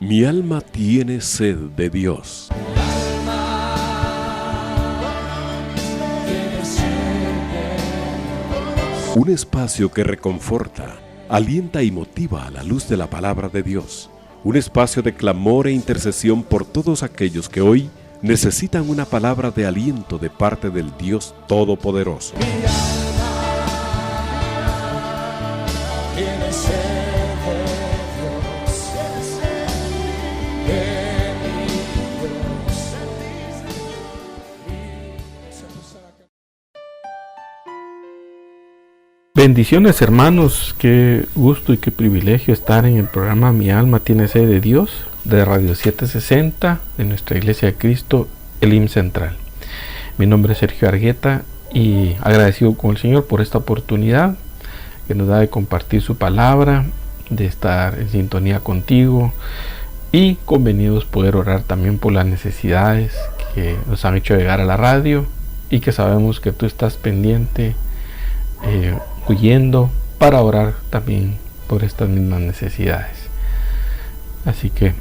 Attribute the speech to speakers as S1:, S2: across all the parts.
S1: Mi alma tiene sed de Dios. Un espacio que reconforta, alienta y motiva a la luz de la palabra de Dios. Un espacio de clamor e intercesión por todos aquellos que hoy necesitan una palabra de aliento de parte del Dios Todopoderoso.
S2: Bendiciones, hermanos, qué gusto y qué privilegio estar en el programa Mi alma tiene sed de Dios de Radio 760 de nuestra Iglesia de Cristo Elim Central. Mi nombre es Sergio Argueta y agradecido con el Señor por esta oportunidad que nos da de compartir su palabra, de estar en sintonía contigo y convenidos poder orar también por las necesidades que nos han hecho llegar a la radio y que sabemos que tú estás pendiente, huyendo para orar también por estas mismas necesidades. Así que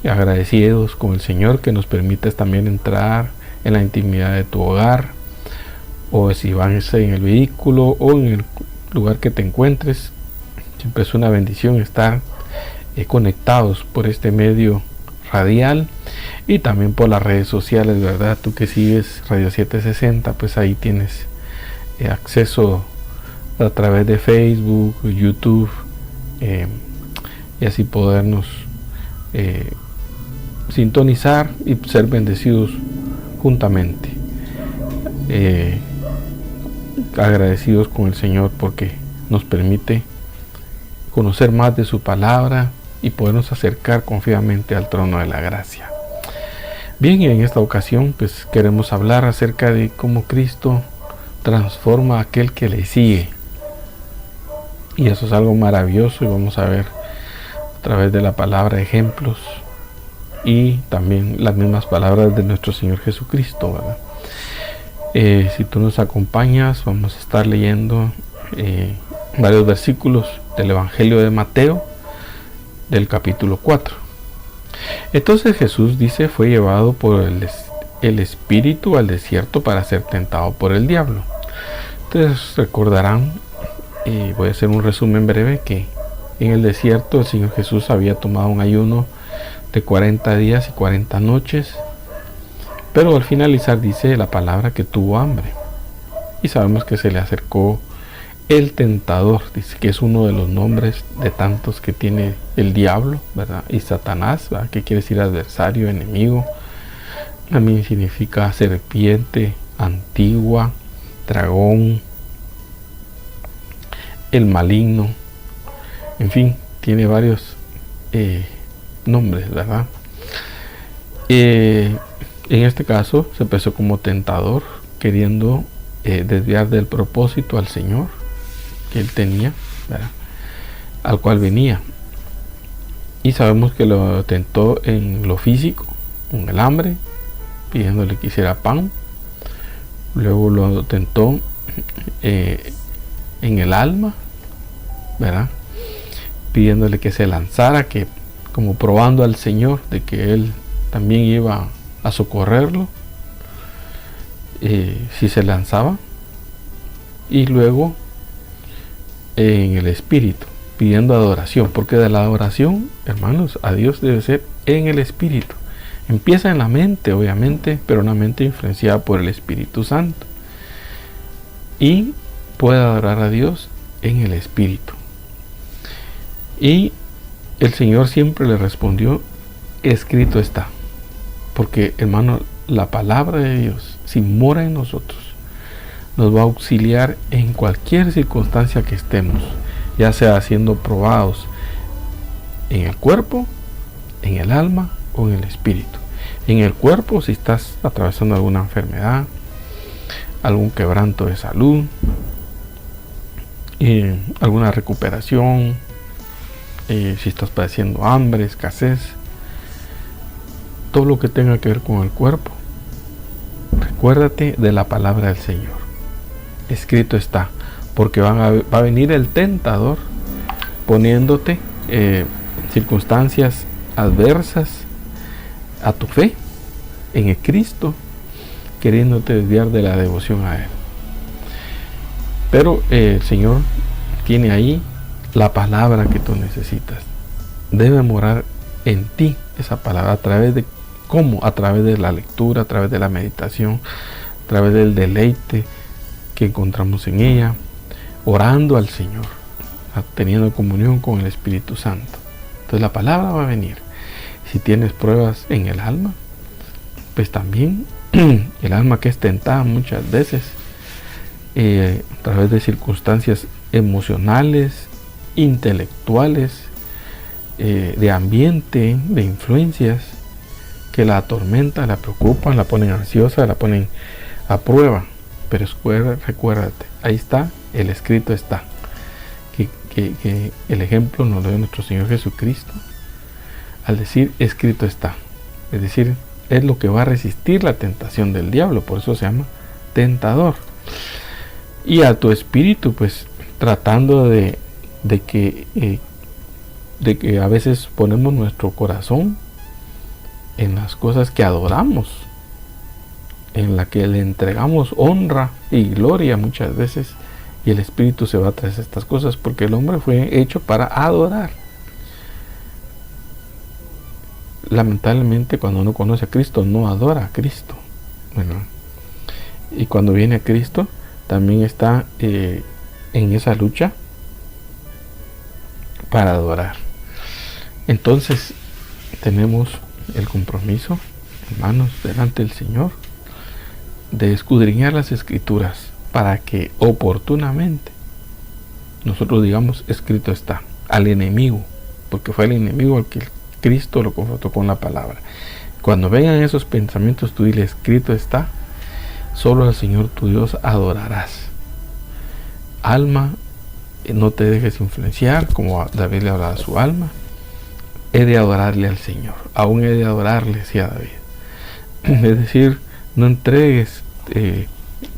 S2: agradecidos con el Señor que nos permites también entrar en la intimidad de tu hogar, o si vas en el vehículo o en el lugar que te encuentres. Siempre es una bendición estar conectados por este medio radial y también por las redes sociales, ¿verdad? Tú que sigues Radio 760, pues ahí tienes acceso a través de Facebook, YouTube, y así podernos sintonizar y ser bendecidos juntamente. Agradecidos con el Señor porque nos permite conocer más de su palabra y podernos acercar confiadamente al trono de la gracia. Bien, y en esta ocasión pues queremos hablar acerca de cómo Cristo transforma a aquel que le sigue. Y eso es algo maravilloso y vamos a ver a través de la palabra ejemplos y también las mismas palabras de nuestro Señor Jesucristo, ¿verdad? Si tú nos acompañas, vamos a estar leyendo varios versículos del Evangelio de Mateo, del capítulo 4. Entonces Jesús dice, fue llevado por el Espíritu al desierto para ser tentado por el diablo. Ustedes recordarán, voy a hacer un resumen breve, que en el desierto el Señor Jesús había tomado un ayuno de 40 días y 40 noches, pero al finalizar dice la palabra que tuvo hambre, y sabemos que se le acercó el tentador, dice que es uno de los nombres de tantos que tiene el diablo, ¿verdad? Y Satanás, ¿verdad? Que quiere decir adversario, enemigo. También significa serpiente, antigua, dragón, el maligno, en fin, tiene varios nombres, ¿verdad? En este caso se empezó como tentador, queriendo desviar del propósito al Señor que él tenía, ¿verdad? Al cual venía. Y sabemos que lo tentó en lo físico, con el hambre, pidiéndole que hiciera pan. Luego lo tentó en el alma, ¿verdad? Pidiéndole que se lanzara, que como probando al Señor de que él también iba a socorrerlo si se lanzaba. Y luego en el espíritu, pidiendo adoración, porque de la adoración, hermanos, a Dios debe ser en el espíritu. Empieza en la mente, obviamente, pero una mente influenciada por el Espíritu Santo. Y puede adorar a Dios en el Espíritu. Y el Señor siempre le respondió, escrito está. Porque, hermano, la palabra de Dios, si mora en nosotros, nos va a auxiliar en cualquier circunstancia que estemos, ya sea siendo probados en el cuerpo, en el alma o en el espíritu. En el cuerpo, si estás atravesando alguna enfermedad, algún quebranto de salud, alguna recuperación, si estás padeciendo hambre, escasez, todo lo que tenga que ver con el cuerpo, recuérdate de la palabra del Señor. Escrito está, porque va a venir el tentador poniéndote circunstancias adversas a tu fe en el Cristo, queriéndote desviar de la devoción a Él. Pero el Señor tiene ahí la palabra que tú necesitas. Debe morar en ti esa palabra. ¿A través de cómo? A través de la lectura, a través de la meditación, a través del deleite que encontramos en ella, orando al Señor, teniendo comunión con el Espíritu Santo. Entonces la palabra va a venir. Si tienes pruebas en el alma, pues también el alma que es tentada muchas veces a través de circunstancias emocionales, intelectuales, de ambiente, de influencias que la atormentan, la preocupan, la ponen ansiosa, la ponen a prueba. Pero recuérdate, ahí está, el escrito está. Que el ejemplo nos lo dio nuestro Señor Jesucristo al decir escrito está. Es decir, es lo que va a resistir la tentación del diablo, por eso se llama tentador. Y a tu espíritu, pues tratando de que a veces ponemos nuestro corazón en las cosas que adoramos, en la que le entregamos honra y gloria muchas veces, y el espíritu se va tras estas cosas, porque el hombre fue hecho para adorar. Lamentablemente, cuando uno conoce a Cristo, no adora a Cristo, ¿verdad? Y cuando viene a Cristo, también está en esa lucha para adorar. Entonces tenemos el compromiso, hermanos, delante del Señor, de escudriñar las Escrituras para que oportunamente nosotros digamos escrito está al enemigo, porque fue el enemigo al que Cristo lo confrontó con la palabra. Cuando vengan esos pensamientos, tú dile escrito está, solo al Señor tu Dios adorarás. Alma, no te dejes influenciar, como David le hablaba a su alma. He de adorarle al Señor, aún he de adorarle, decía David. Es decir, no entregues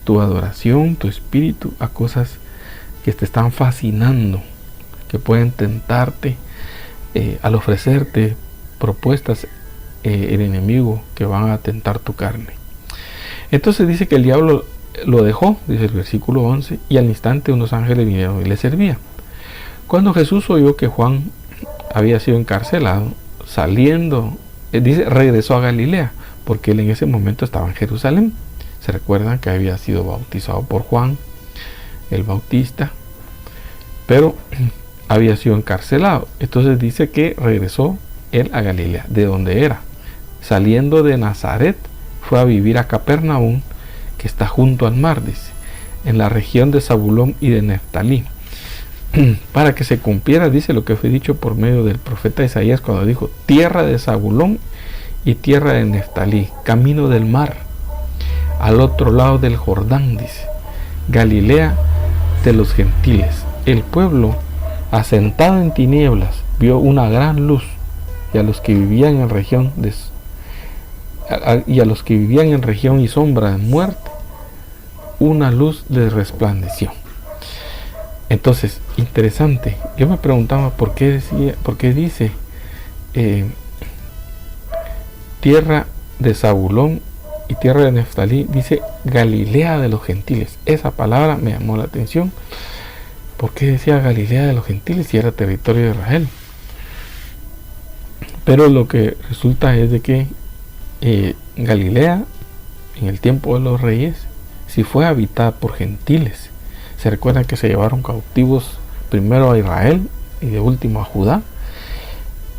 S2: tu adoración, tu espíritu a cosas que te están fascinando, que pueden tentarte al ofrecerte propuestas el enemigo que van a tentar tu carne. Entonces dice que el diablo lo dejó, dice el versículo 11, y al instante unos ángeles vinieron y le servían. Cuando Jesús oyó que Juan había sido encarcelado, saliendo, dice, regresó a Galilea, porque él en ese momento estaba en Jerusalén. Se recuerdan que había sido bautizado por Juan el Bautista, pero había sido encarcelado. Entonces dice que regresó él a Galilea, de donde era. Saliendo de Nazaret, fue a vivir a Capernaum, que está junto al mar, dice, en la región de Zabulón y de Neftalí, para que se cumpliera, dice, lo que fue dicho por medio del profeta Isaías cuando dijo: tierra de Zabulón y tierra de Neftalí, camino del mar, al otro lado del Jordán, dice, Galilea de los gentiles. El pueblo, asentado en tinieblas, vio una gran luz, y a los que vivían en región y sombra de muerte, una luz les resplandeció. Entonces, interesante. Yo me preguntaba por qué dice tierra de Zabulón y tierra de Neftalí, dice Galilea de los gentiles. Esa palabra me llamó la atención. ¿Por qué decía Galilea de los gentiles si era territorio de Israel? Pero lo que resulta es de que Galilea, en el tiempo de los reyes, sí fue habitada por gentiles. Se recuerda que se llevaron cautivos primero a Israel y de último a Judá,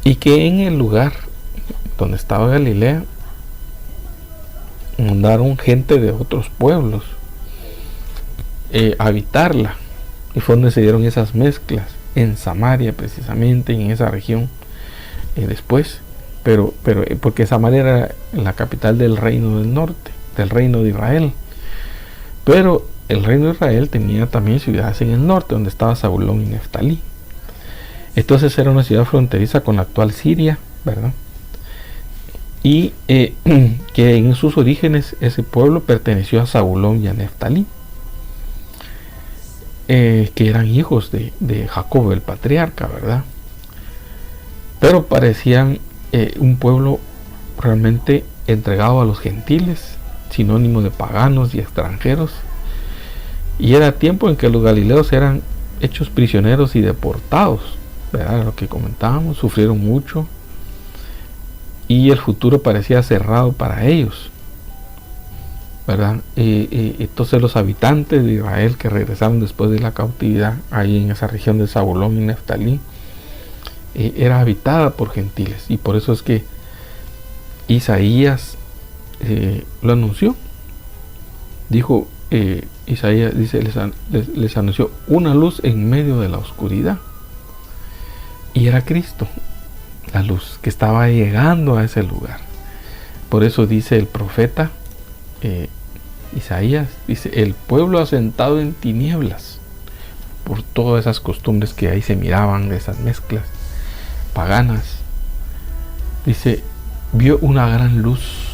S2: y que en el lugar donde estaba Galilea mandaron gente de otros pueblos a habitarla, y fue donde se dieron esas mezclas en Samaria, precisamente en esa región después, pero porque Samaria era la capital del reino del norte, del reino de Israel, pero el reino de Israel tenía también ciudades en el norte, donde estaba Zabulón y Neftalí. Entonces era una ciudad fronteriza con la actual Siria, ¿verdad? Y que en sus orígenes ese pueblo perteneció a Zabulón y a Neftalí, que eran hijos de Jacob, el patriarca, ¿verdad? Pero parecían un pueblo realmente entregado a los gentiles, sinónimo de paganos y extranjeros. Y era tiempo en que los galileos eran hechos prisioneros y deportados, ¿verdad? Lo que comentábamos, sufrieron mucho y el futuro parecía cerrado para ellos, ¿verdad? Entonces los habitantes de Israel que regresaron después de la cautividad, ahí en esa región de Zabulón y Neftalí, era habitada por gentiles, y por eso es que Isaías lo anunció. Dijo, Isaías dice, les anunció una luz en medio de la oscuridad, y era Cristo, la luz que estaba llegando a ese lugar. Por eso dice el profeta Isaías, dice, el pueblo asentado en tinieblas, por todas esas costumbres que ahí se miraban, de esas mezclas paganas, dice, vio una gran luz,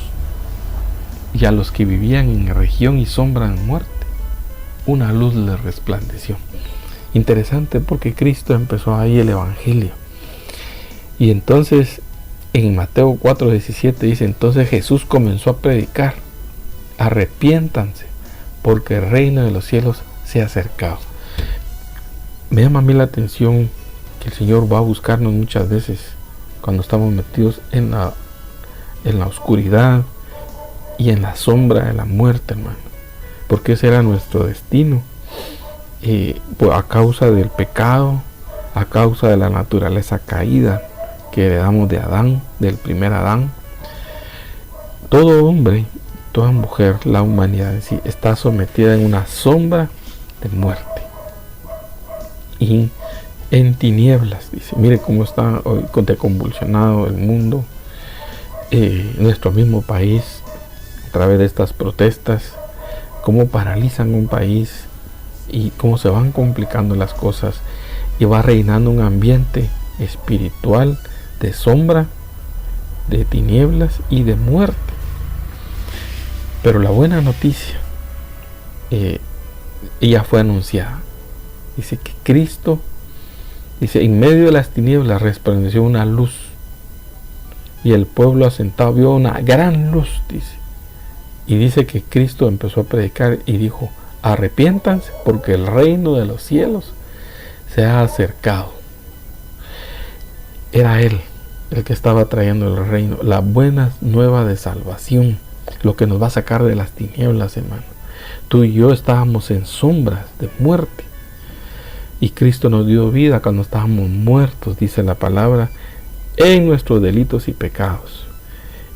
S2: y a los que vivían en región y sombra de muerte, una luz les resplandeció. Interesante, porque Cristo empezó ahí el evangelio. Y entonces en Mateo 4:17 dice, entonces Jesús comenzó a predicar, arrepiéntanse, porque el reino de los cielos se ha acercado. Me llama a mí la atención que el Señor va a buscarnos muchas veces cuando estamos metidos en la oscuridad y en la sombra de la muerte, hermano, porque ese era nuestro destino, pues a causa del pecado, a causa de la naturaleza caída que heredamos de Adán, del primer Adán. Todo hombre, toda mujer, la humanidad en sí, está sometida en una sombra de muerte y en tinieblas. Dice, mire cómo está hoy convulsionado el mundo, nuestro mismo país, a través de estas protestas, cómo paralizan un país y cómo se van complicando las cosas, y va reinando un ambiente espiritual de sombra, de tinieblas y de muerte. Pero la buena noticia ya fue anunciada. Dice que Cristo, dice, en medio de las tinieblas resplandeció una luz, y el pueblo asentado vio una gran luz, dice. Y dice que Cristo empezó a predicar y dijo, arrepiéntanse, porque el reino de los cielos se ha acercado. Era Él el que estaba trayendo el reino, la buena nueva de salvación, lo que nos va a sacar de las tinieblas, hermano. Tú y yo estábamos en sombras de muerte, y Cristo nos dio vida cuando estábamos muertos, dice la palabra, en nuestros delitos y pecados.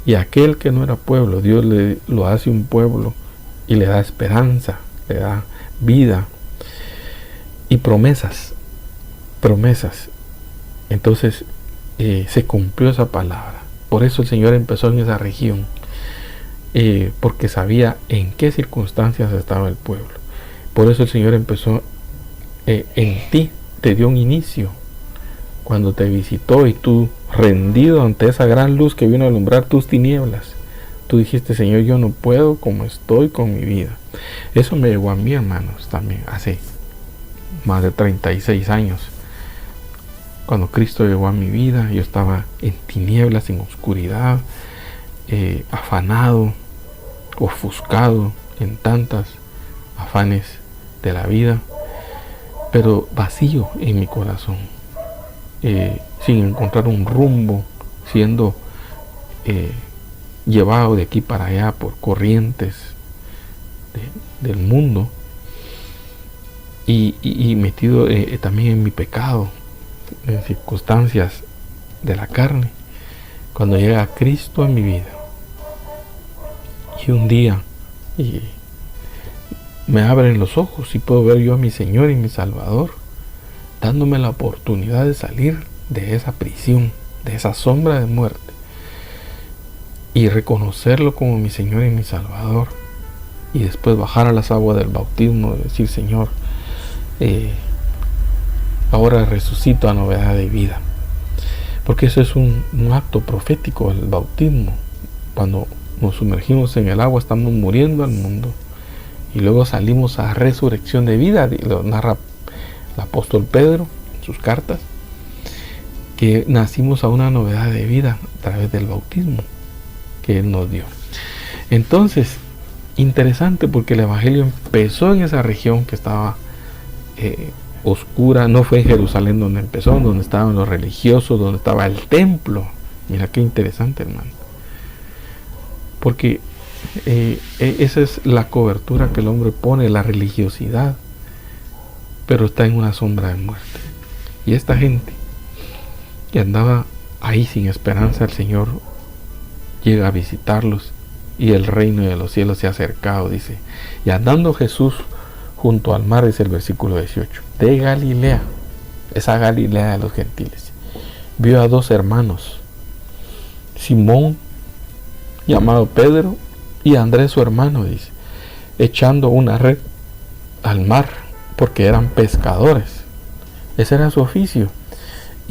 S2: Y aquel que no era pueblo, Dios lo hace un pueblo y le da esperanza, le da vida y promesas. Entonces se cumplió esa palabra. Por eso el Señor empezó en esa región, porque sabía en qué circunstancias estaba el pueblo. Por eso el Señor empezó en ti, te dio un inicio cuando te visitó, y tú, rendido ante esa gran luz que vino a alumbrar tus tinieblas, tú dijiste, Señor, yo no puedo como estoy con mi vida. Eso me llegó a mí, hermanos, también hace más de 36 años. Cuando Cristo llegó a mi vida, yo estaba en tinieblas, en oscuridad, afanado, ofuscado en tantas afanes de la vida, pero vacío en mi corazón, sin encontrar un rumbo, siendo llevado de aquí para allá por corrientes del mundo, y metido también en mi pecado, en circunstancias de la carne. Cuando llega Cristo en mi vida, y un día me abren los ojos y puedo ver yo a mi Señor y mi Salvador, dándome la oportunidad de salir de esa prisión, de esa sombra de muerte, y reconocerlo como mi Señor y mi Salvador, y después bajar a las aguas del bautismo, y decir, Señor, ahora resucito a novedad de vida. Porque eso es un acto profético, el bautismo. Cuando nos sumergimos en el agua, estamos muriendo al mundo, y luego salimos a resurrección de vida. Lo narra el apóstol Pedro en sus cartas, que nacimos a una novedad de vida a través del bautismo que Él nos dio. Entonces, interesante, porque el Evangelio empezó en esa región que estaba oscura. No fue en Jerusalén donde empezó, donde estaban los religiosos, donde estaba el templo. Mira qué interesante, hermano, porque esa es la cobertura que el hombre pone, la religiosidad, pero está en una sombra de muerte. Y esta gente que andaba ahí sin esperanza, el Señor llega a visitarlos y el reino de los cielos se ha acercado, dice. Y andando Jesús junto al mar, dice el versículo 18, de Galilea, esa Galilea de los gentiles, vio a dos hermanos, Simón, llamado Pedro, y Andrés su hermano, dice, echando una red al mar, porque eran pescadores. Ese era su oficio.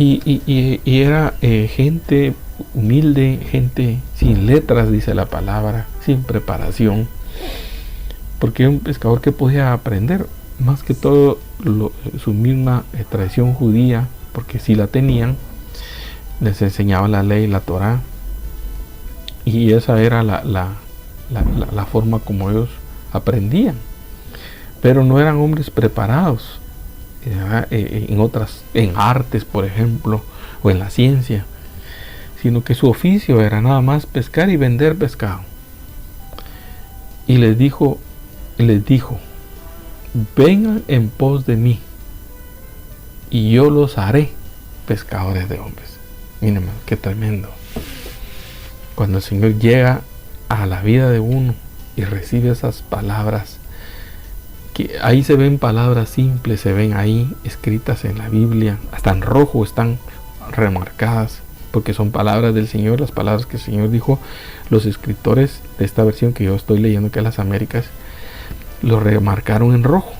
S2: Y era gente humilde, gente sin letras, dice la palabra, sin preparación, porque era un pescador que podía aprender, más que todo su misma tradición judía, porque si la tenían, les enseñaba la ley, la Torá, y esa era la forma como ellos aprendían. Pero no eran hombres preparados en artes, por ejemplo, o en la ciencia, sino que su oficio era nada más pescar y vender pescado. Y les dijo, vengan en pos de mí y yo los haré pescadores de hombres. Miren, qué tremendo. Cuando el Señor llega a la vida de uno y recibe esas palabras, que ahí se ven palabras simples, se ven ahí escritas en la Biblia, hasta en rojo están remarcadas, porque son palabras del Señor, las palabras que el Señor dijo. Los escritores de esta versión que yo estoy leyendo, que es las Américas, lo remarcaron en rojo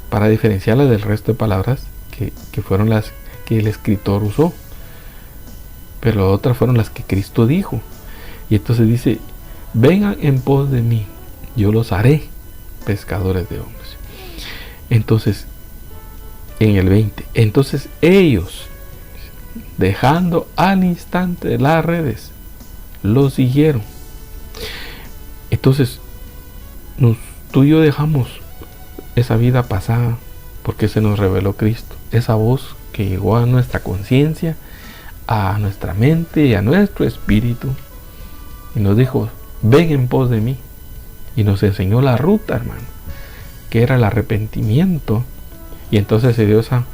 S2: para diferenciarla del resto de palabras que fueron las que el escritor usó, pero otras fueron las que Cristo dijo. Y entonces dice, vengan en pos de mí, yo los haré pescadores de hombres. Entonces, en el 20, entonces ellos, dejando al instante las redes, lo siguieron. Entonces, tú y yo dejamos esa vida pasada porque se nos reveló Cristo, esa voz que llegó a nuestra conciencia, a nuestra mente y a nuestro espíritu, y nos dijo, ven en pos de mí, y nos enseñó la ruta, hermano, que era el arrepentimiento. Y entonces se dio esa,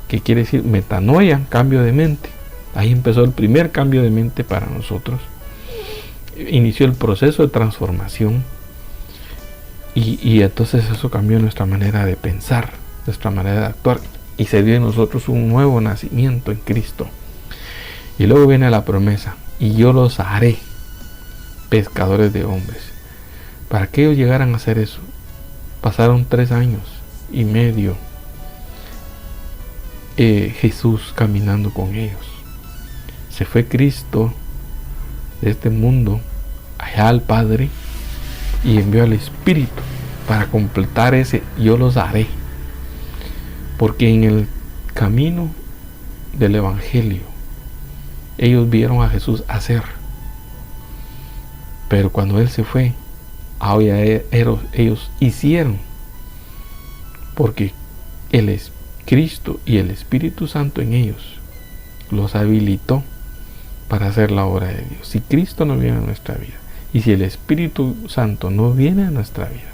S2: que quiere decir metanoia, cambio de mente. Ahí empezó el primer cambio de mente para nosotros. Inició el proceso de transformación, y entonces eso cambió nuestra manera de pensar, nuestra manera de actuar, y se dio en nosotros un nuevo nacimiento en Cristo. Y luego viene la promesa, y yo los haré pescadores de hombres. Para que ellos llegaran a hacer eso, pasaron 3 años y medio Jesús caminando con ellos. Se fue Cristo de este mundo allá al Padre y envió al Espíritu para completar ese yo los haré. Porque en el camino del Evangelio ellos vieron a Jesús hacer, pero cuando Él se fue, ahora ellos hicieron, porque Él es Cristo y el Espíritu Santo en ellos los habilitó para hacer la obra de Dios. Si Cristo no viene a nuestra vida, y si el Espíritu Santo no viene a nuestra vida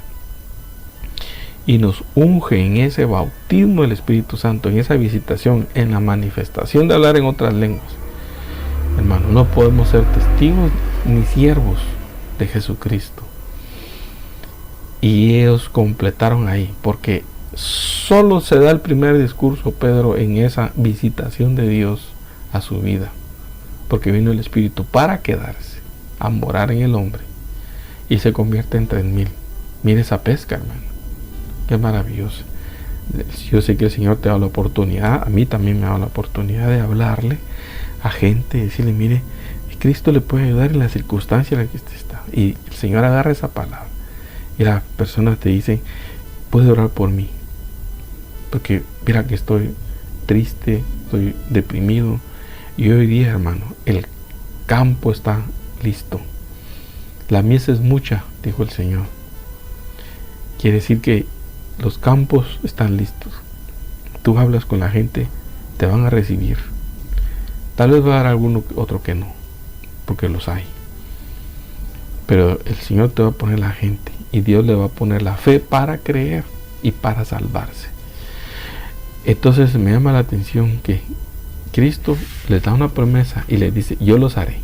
S2: y nos unge en ese bautismo del Espíritu Santo, en esa visitación, en la manifestación de hablar en otras lenguas, hermano, no podemos ser testigos ni siervos de Jesucristo. Y ellos completaron ahí, porque solo se da el primer discurso, Pedro, en esa visitación de Dios a su vida, porque vino el Espíritu para quedarse, a morar en el hombre, y se convierte en 3,000. Mire esa pesca, hermano, qué maravilloso. Yo sé que el Señor te da la oportunidad, a mí también me ha dado la oportunidad de hablarle a gente, decirle, mire, Cristo le puede ayudar en la circunstancia en la que usted está. Y el Señor agarra esa palabra y las personas te dicen, puede orar por mí, porque mira que estoy triste, estoy deprimido, Y hoy día, hermano, el campo está listo. La mies es mucha, dijo el Señor. Quiere decir que los campos están listos. Tú hablas con la gente, te van a recibir. Tal vez va a dar alguno otro que no, porque los hay. Pero el Señor te va a poner la gente y Dios le va a poner la fe para creer y para salvarse. Entonces me llama la atención que Cristo les da una promesa y les dice: yo los haré.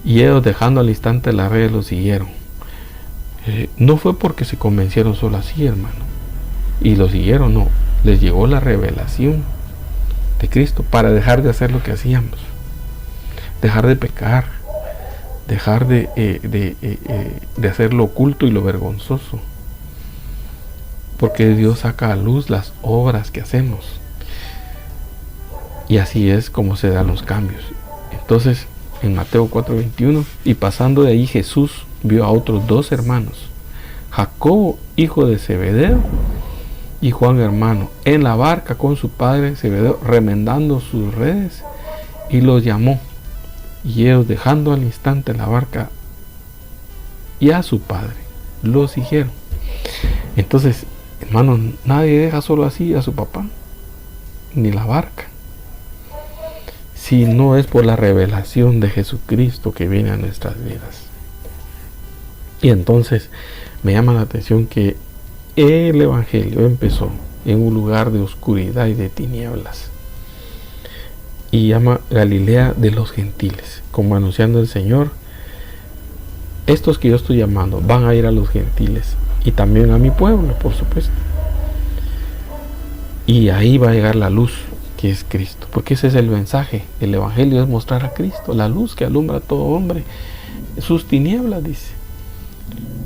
S2: Y ellos, dejando al instante las redes, los siguieron. No fue porque se convencieron solo así, hermano, y los siguieron, no. Les llegó la revelación de Cristo para dejar de hacer lo que hacíamos, dejar de pecar, dejar de hacer lo oculto y lo vergonzoso, porque Dios saca a luz las obras que hacemos, y así es como se dan los cambios. Entonces, en Mateo 4:21, y pasando de ahí Jesús vio a otros 2 hermanos, Jacobo, hijo de Zebedeo, y Juan, hermano, en la barca con su padre Zebedeo, remendando sus redes, y los llamó. Y ellos, dejando al instante la barca y a su padre, lo siguieron. Entonces, hermano, nadie deja solo así a su papá, ni la barca, si no es por la revelación de Jesucristo que viene a nuestras vidas. Y entonces me llama la atención que el Evangelio empezó en un lugar de oscuridad y de tinieblas, y llama Galilea de los gentiles, como anunciando el Señor: estos que yo estoy llamando van a ir a los gentiles y también a mi pueblo, por supuesto. Y ahí va a llegar la luz, que es Cristo, porque ese es el mensaje. El Evangelio es mostrar a Cristo, la luz que alumbra a todo hombre sus tinieblas, dice.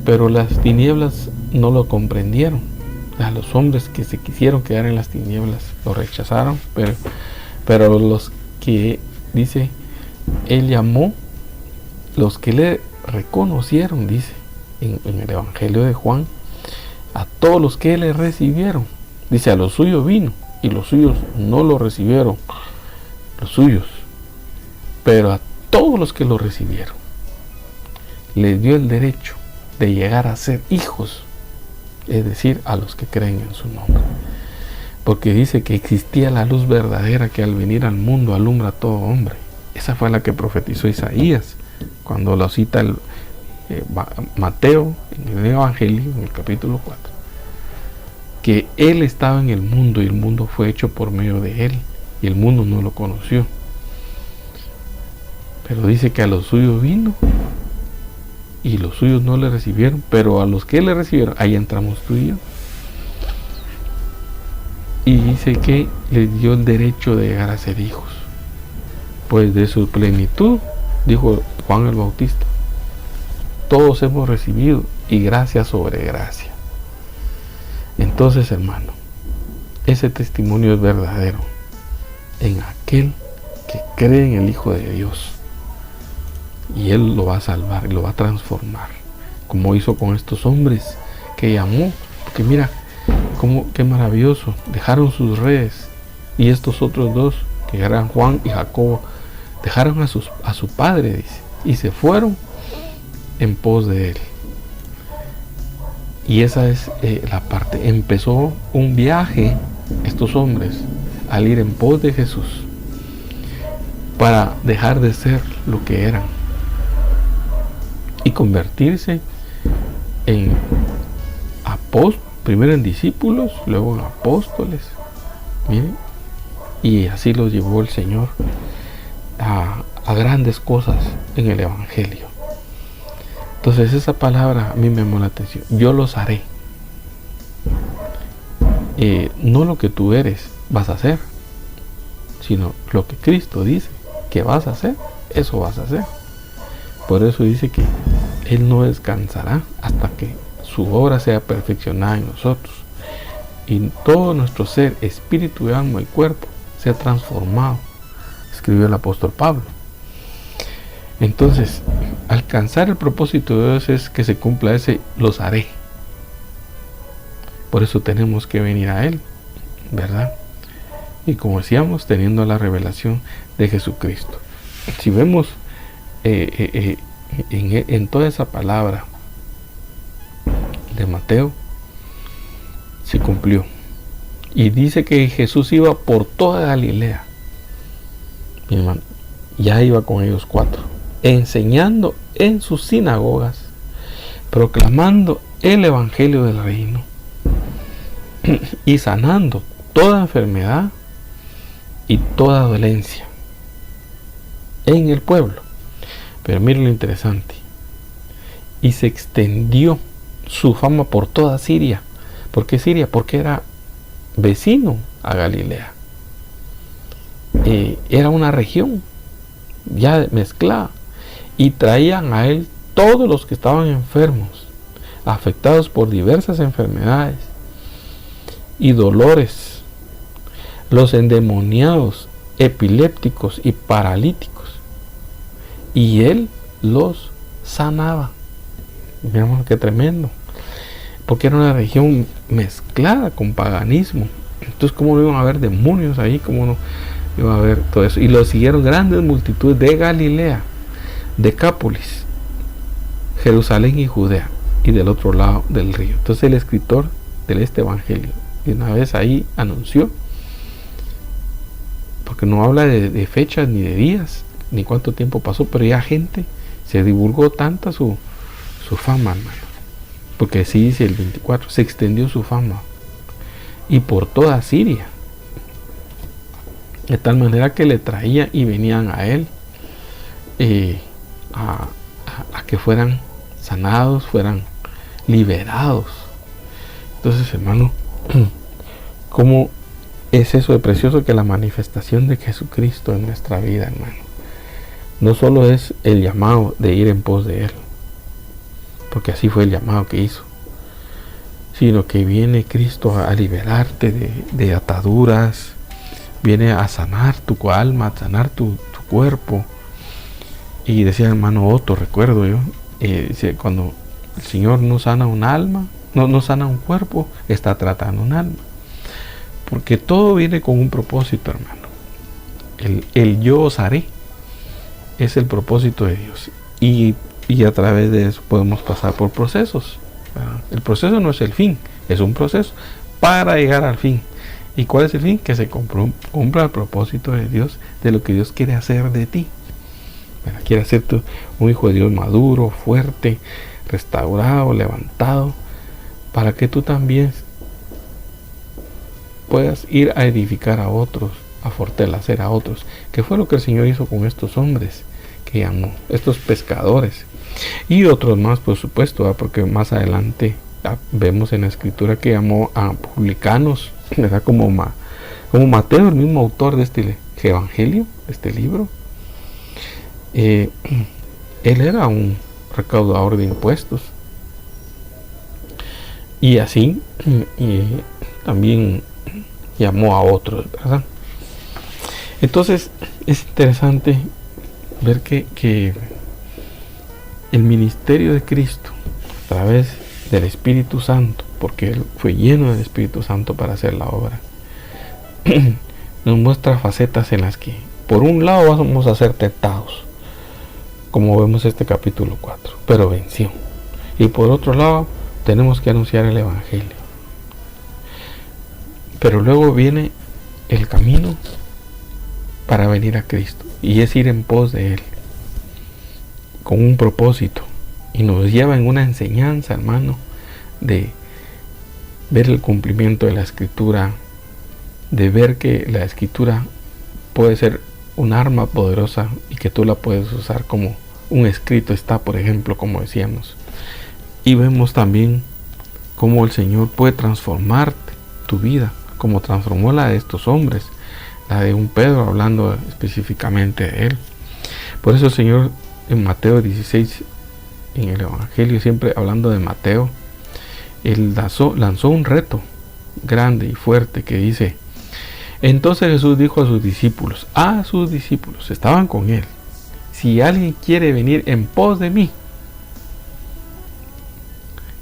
S2: Pero las tinieblas no lo comprendieron. A los hombres que se quisieron quedar en las tinieblas lo rechazaron, pero los que, dice, él llamó, los que le reconocieron, dice en el Evangelio de Juan, a todos los que le recibieron, dice, a los suyos vino y los suyos no lo recibieron, los suyos, pero a todos los que lo recibieron les dio el derecho de llegar a ser hijos, es decir, a los que creen en su nombre, porque dice que existía la luz verdadera que al venir al mundo alumbra a todo hombre. Esa fue la que profetizó Isaías cuando lo cita Mateo en el Evangelio, en el capítulo 4, que él estaba en el mundo y el mundo fue hecho por medio de él y el mundo no lo conoció, pero dice que a los suyos vino y los suyos no le recibieron, pero a los que le recibieron, ahí entramos tú y yo. Y dice que les dio el derecho de llegar a ser hijos, pues de su plenitud, dijo Juan el Bautista, todos hemos recibido, y gracia sobre gracia. Entonces, hermano, ese testimonio es verdadero en aquel que cree en el Hijo de Dios, y Él lo va a salvar y lo va a transformar, como hizo con estos hombres que llamó. Porque mira, qué maravilloso, dejaron sus redes, y estos otros 2, que eran Juan y Jacobo, dejaron a su padre, dice, y se fueron en pos de él. Y esa es la parte. Empezó un viaje estos hombres al ir en pos de Jesús para dejar de ser lo que eran y convertirse en apóstoles, primero en discípulos, luego en apóstoles. Miren, y así los llevó el Señor a grandes cosas en el Evangelio. Entonces esa palabra a mí me llamó la atención. Yo los haré. No lo que tú eres vas a hacer, sino lo que Cristo dice que vas a hacer, eso vas a hacer. Por eso dice que Él no descansará hasta que su obra sea perfeccionada en nosotros y todo nuestro ser, espíritu, alma y cuerpo sea transformado, escribió el apóstol Pablo. Entonces, alcanzar el propósito de Dios es que se cumpla ese los haré. Por eso tenemos que venir a Él, ¿verdad? y, como decíamos, teniendo la revelación de Jesucristo. Si vemos en toda esa palabra de Mateo, se cumplió. Y dice que Jesús iba por toda Galilea. Mi hermano, ya iba con ellos 4, enseñando en sus sinagogas, proclamando el evangelio del reino y sanando toda enfermedad y toda dolencia en el pueblo. Pero miren lo interesante: y se extendió su fama por toda Siria. ¿Por qué Siria? Porque era vecino a Galilea. Era una región ya mezclada, y traían a él todos los que estaban enfermos, afectados por diversas enfermedades y dolores, los endemoniados, epilépticos y paralíticos, y él los sanaba. Miramos qué tremendo, porque era una región mezclada con paganismo. Entonces, ¿cómo no iban a haber demonios ahí? ¿Cómo no iba a haber todo eso? Y lo siguieron grandes multitudes de Galilea, Decápolis, Jerusalén y Judea, y del otro lado del río. Entonces el escritor de este evangelio de una vez ahí anunció, porque no habla de fechas ni de días ni cuánto tiempo pasó, pero ya gente se divulgó tanta su fama, hermano, porque así dice el 24, se extendió su fama y por toda Siria, de tal manera que le traían y venían a él a que fueran sanados, fueran liberados. Entonces, hermano, ¿cómo es eso de precioso? Que la manifestación de Jesucristo en nuestra vida, hermano, no solo es el llamado de ir en pos de él, porque así fue el llamado que hizo, sino que viene Cristo a liberarte de ataduras, viene a sanar tu alma, a sanar tu cuerpo. Y decía el hermano Otto, recuerdo yo, cuando el Señor no sana un alma, no sana un cuerpo, está tratando un alma, porque todo viene con un propósito, hermano. El yo os haré es el propósito de Dios, y a través de eso podemos pasar por procesos. El proceso no es el fin, es un proceso para llegar al fin. ¿Y cuál es el fin? Que se cumpla el propósito de Dios, de lo que Dios quiere hacer de ti. Quiere hacerte un hijo de Dios maduro, fuerte, restaurado, levantado, para que tú también puedas ir a edificar a otros, a fortalecer a otros, que fue lo que el Señor hizo con estos hombres que llamó, estos pescadores, y otros más, por supuesto, porque más adelante vemos en la escritura que llamó a publicanos, ¿verdad? Como Mateo, el mismo autor de este evangelio, de este libro. Él era un recaudador de impuestos, y así también llamó a otros, ¿verdad? Entonces es interesante ver que el ministerio de Cristo a través del Espíritu Santo, porque él fue lleno del Espíritu Santo para hacer la obra, nos muestra facetas en las que por un lado vamos a ser tentados, como vemos este capítulo 4, pero venció, y por otro lado tenemos que anunciar el evangelio. Pero luego viene el camino para venir a Cristo, y es ir en pos de él con un propósito, y nos lleva en una enseñanza, hermano, de ver el cumplimiento de la escritura, de ver que la escritura puede ser un arma poderosa y que tú la puedes usar como un escrito está, por ejemplo, como decíamos. Y vemos también cómo el Señor puede transformarte tu vida, como transformó la de estos hombres, la de un Pedro, hablando específicamente de él. Por eso el Señor en Mateo 16, en el Evangelio, siempre hablando de Mateo, él lanzó un reto grande y fuerte que dice: entonces Jesús dijo a sus discípulos, estaban con él: si alguien quiere venir en pos de mí,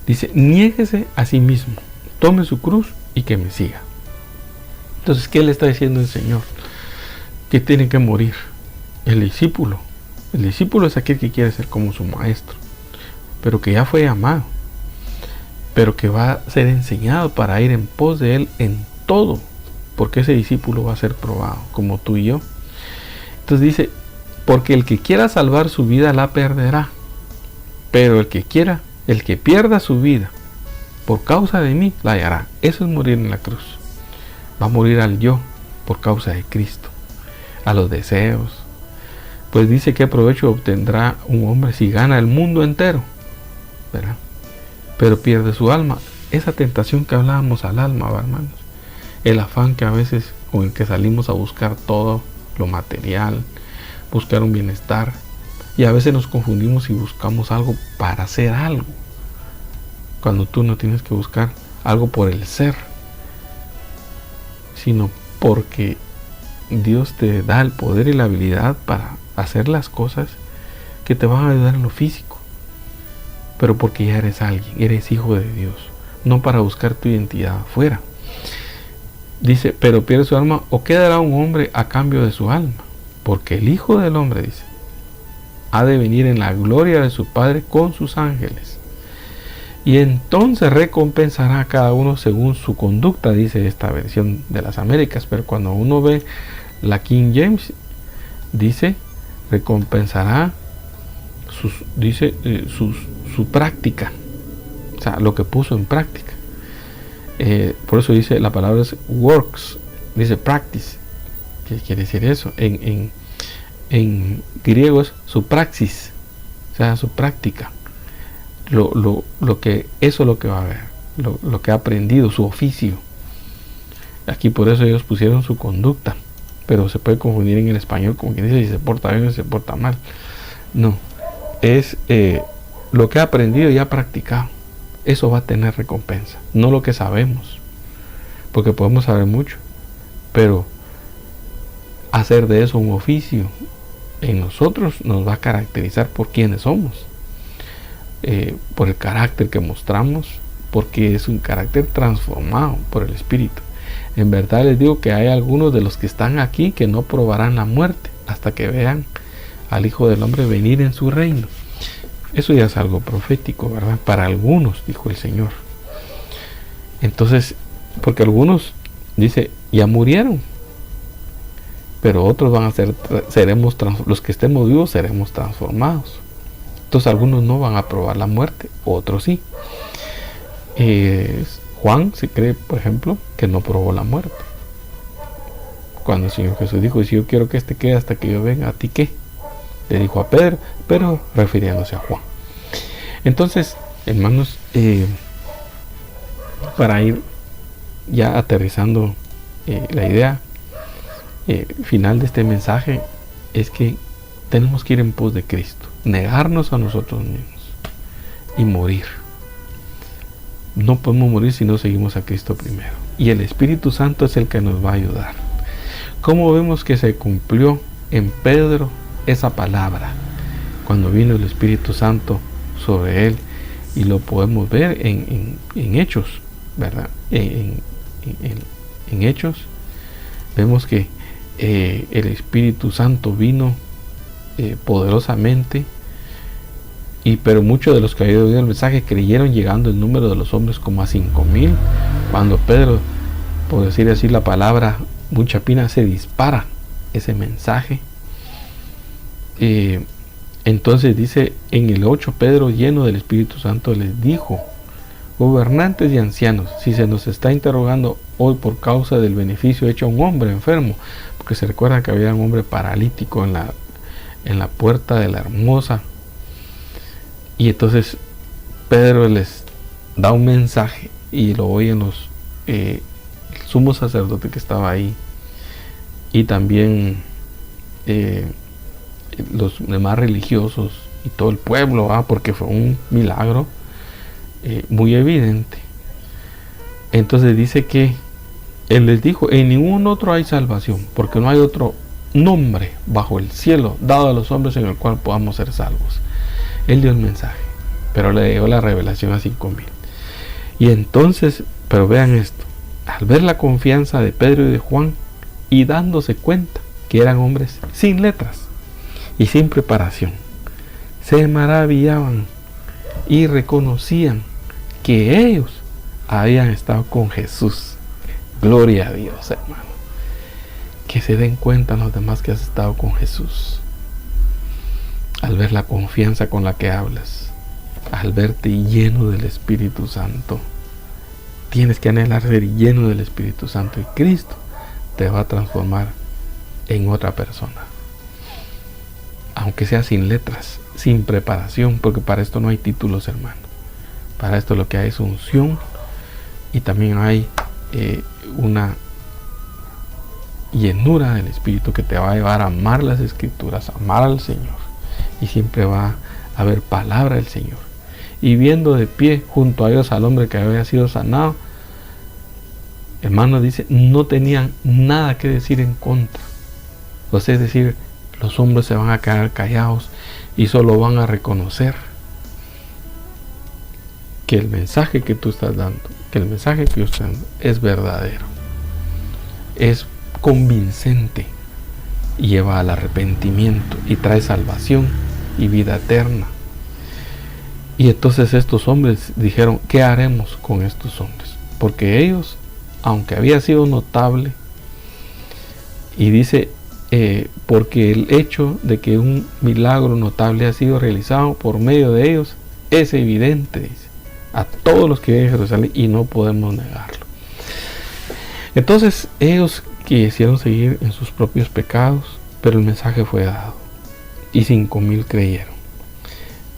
S2: dice, niéguese a sí mismo, tome su cruz y que me siga. Entonces, ¿qué le está diciendo el Señor? Que tiene que morir el discípulo. El discípulo es aquel que quiere ser como su maestro, pero que ya fue llamado, pero que va a ser enseñado para ir en pos de él en todo, porque ese discípulo va a ser probado, como tú y yo. Entonces dice, porque el que quiera salvar su vida la perderá, pero el que pierda su vida por causa de mí, la hallará. Eso es morir en la cruz. Va a morir al yo por causa de Cristo, a los deseos. Pues dice, ¿qué provecho obtendrá un hombre si gana el mundo entero, ¿verdad?, pero pierde su alma? Esa tentación que hablábamos al alma, hermanos, el afán que a veces con el que salimos a buscar todo lo material, buscar un bienestar, y a veces nos confundimos y buscamos algo para hacer algo, cuando tú no tienes que buscar algo por el ser, sino porque Dios te da el poder y la habilidad para hacer las cosas que te van a ayudar en lo físico, pero porque ya eres alguien, eres hijo de Dios, no para buscar tu identidad afuera. Dice, pero pierde su alma, o quedará un hombre a cambio de su alma, porque el Hijo del Hombre, dice, ha de venir en la gloria de su Padre con sus ángeles, y entonces recompensará a cada uno según su conducta, dice esta versión de las Américas. Pero cuando uno ve la King James, dice, recompensará su práctica, o sea, lo que puso en práctica. Por eso dice, la palabra es works, dice practice. ¿Qué quiere decir eso? En griego es su praxis, o sea, su práctica. Eso es lo que va a ver, lo que ha aprendido, su oficio. Aquí por eso ellos pusieron su conducta, pero se puede confundir en el español como quien dice si se porta bien o si se porta mal. No, es lo que ha aprendido y ha practicado. Eso va a tener recompensa, no lo que sabemos, porque podemos saber mucho, pero hacer de eso un oficio en nosotros nos va a caracterizar por quienes somos, por el carácter que mostramos, porque es un carácter transformado por el Espíritu. En verdad les digo que hay algunos de los que están aquí que no probarán la muerte hasta que vean al Hijo del Hombre venir en su reino. Eso ya es algo profético, ¿verdad? Para algunos, dijo el Señor. Entonces, porque algunos, dice, ya murieron, pero otros van a los que estemos vivos seremos transformados. Entonces algunos no van a probar la muerte, otros sí. Juan se cree, por ejemplo, que no probó la muerte. Cuando el Señor Jesús dijo, si yo quiero que este quede hasta que yo venga, ¿a ti qué?, le dijo a Pedro, pero refiriéndose a Juan. Entonces, hermanos, para ir ya aterrizando la idea final de este mensaje, es que tenemos que ir en pos de Cristo, negarnos a nosotros mismos y morir. No podemos morir si no seguimos a Cristo primero, y el Espíritu Santo es el que nos va a ayudar. ¿Cómo vemos que se cumplió en Pedro esa palabra cuando vino el Espíritu Santo sobre él? Y lo podemos ver en Hechos, ¿verdad? En Hechos vemos que el Espíritu Santo vino poderosamente, pero muchos de los que habían oído el mensaje creyeron, llegando el número de los hombres como a 5,000. Cuando Pedro, por decir así la palabra muy chapina, se dispara ese mensaje. Entonces dice en el 8, Pedro, lleno del Espíritu Santo, les dijo: gobernantes y ancianos, si se nos está interrogando hoy por causa del beneficio hecho a un hombre enfermo, porque se recuerda que había un hombre paralítico en la puerta de la Hermosa, y entonces Pedro les da un mensaje y lo oyen el sumo sacerdote que estaba ahí, y también los demás religiosos y todo el pueblo, porque fue un milagro muy evidente. Entonces dice que él les dijo: en ningún otro hay salvación, porque no hay otro nombre bajo el cielo dado a los hombres en el cual podamos ser salvos. Él dio el mensaje, pero le dio la revelación a 5,000. Y entonces, pero vean esto, al ver la confianza de Pedro y de Juan y dándose cuenta que eran hombres sin letras y sin preparación, se maravillaban y reconocían que ellos habían estado con Jesús. Gloria a Dios, hermano. Que se den cuenta los demás que has estado con Jesús. Al ver la confianza con la que hablas, al verte lleno del Espíritu Santo, tienes que anhelar ser lleno del Espíritu Santo, y Cristo te va a transformar en otra persona. Aunque sea sin letras, sin preparación, porque para esto no hay títulos, hermano. Para esto lo que hay es unción, y también hay una llenura del Espíritu que te va a llevar a amar las Escrituras, a amar al Señor, y siempre va a haber palabra del Señor. Y viendo de pie junto a ellos al hombre que había sido sanado, hermano, dice, no tenían nada que decir en contra. O sea, es decir, los hombres se van a quedar callados y solo van a reconocer que el mensaje que tú estás dando, que el mensaje que yo estoy dando es verdadero, es convincente y lleva al arrepentimiento y trae salvación y vida eterna. Y entonces estos hombres dijeron, ¿qué haremos con estos hombres? Porque ellos, aunque había sido notable, y dice, porque el hecho de que un milagro notable ha sido realizado por medio de ellos es evidente, dice, a todos los que viven en Jerusalén, y no podemos negarlo. Entonces ellos quisieron seguir en sus propios pecados, pero el mensaje fue dado y 5,000 creyeron,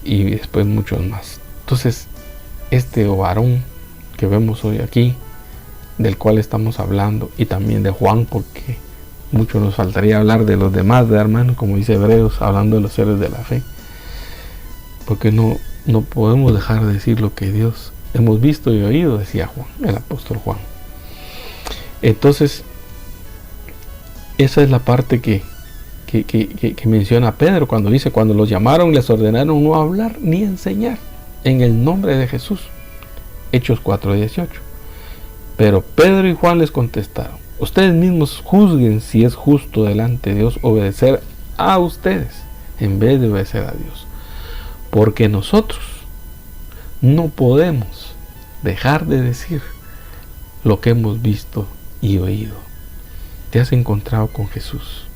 S2: y después muchos más. Entonces este varón que vemos hoy aquí, del cual estamos hablando, y también de Juan, porque mucho nos faltaría hablar de los demás, de hermanos, como dice Hebreos, hablando de los seres de la fe, porque no podemos dejar de decir lo que Dios hemos visto y oído, decía Juan, el apóstol Juan. Entonces esa es la parte que menciona Pedro cuando dice, cuando los llamaron les ordenaron no hablar ni enseñar en el nombre de Jesús. Hechos 4:18. Pero Pedro y Juan les contestaron, ustedes mismos juzguen si es justo delante de Dios obedecer a ustedes en vez de obedecer a Dios, porque nosotros no podemos dejar de decir lo que hemos visto y oído. Te has encontrado con Jesús,